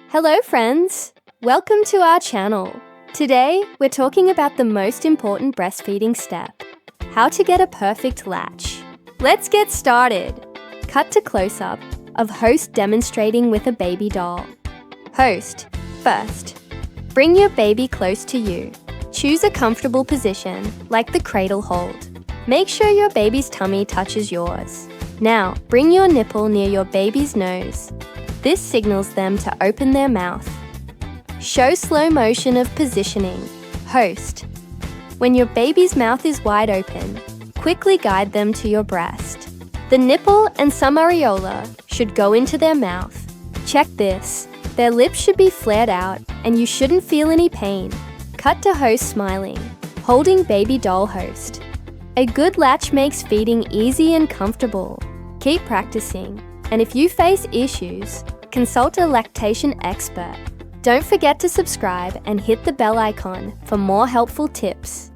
Hello friends! Welcome to our channel. Today, we're talking about the most important breastfeeding step, how to get a perfect latch. Let's get started. Cut to close-up of host demonstrating with a baby doll. Host, first. Bring your baby close to you. Choose a comfortable position, like the cradle hold. Make sure your baby's tummy touches yours. Now, bring your nipple near your baby's nose. This signals them to open their mouth. Show slow motion of positioning. Host. When your baby's mouth is wide open, quickly guide them to your breast. The nipple and some areola should go into their mouth. Check this. Their lips should be flared out and you shouldn't feel any pain. Cut to host smiling, holding baby doll host. A good latch makes feeding easy and comfortable. Keep practicing, and if you face issues, consult a lactation expert. Don't forget to subscribe and hit the bell icon for more helpful tips.